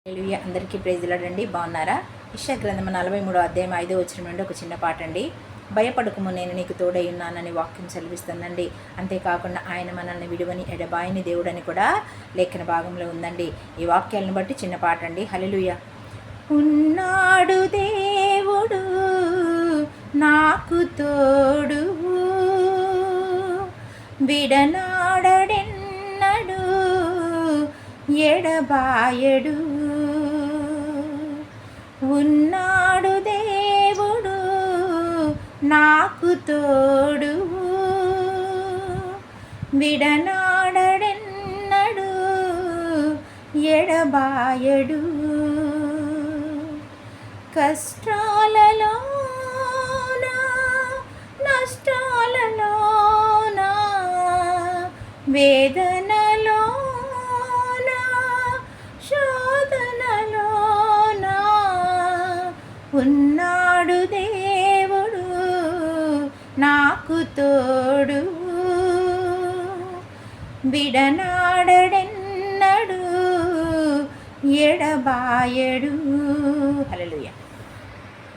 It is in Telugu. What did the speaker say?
హల్లెలూయా. అందరికీ ప్రైజ్ లార్డ్ అండి. బాగున్నారా? యెషయా గ్రంథము 43వ అధ్యాయం 5వ వచనం నుండి ఒక చిన్న పాట అండి. భయపడకుము, నేను నీకు తోడై ఉన్నానని వాక్యం సెలవిస్తుందండి. అంతేకాకుండా ఆయన మనల్ని విడువని ఎడబాయని దేవుడని కూడా లేఖన భాగంలో ఉందండి. ఈ వాక్యాలను బట్టి చిన్న పాట అండి. హల్లెలూయా. ఉన్నాడు దేవుడు నాకు తోడు, విడనాడెన్నడు ఎడబాయడు. ఉన్నాడు దేవుడు నాకు తోడు, విడనాడెన్నడు ఎడబాయడు. కష్టాలలోనా నష్టాలలోనా వేదనలోనా శోధనలోనా ఉన్నాడు దేవుడు నాకు తోడు, విడనాడెన్నడు ఎడబాయడు. హల్లెలూయా.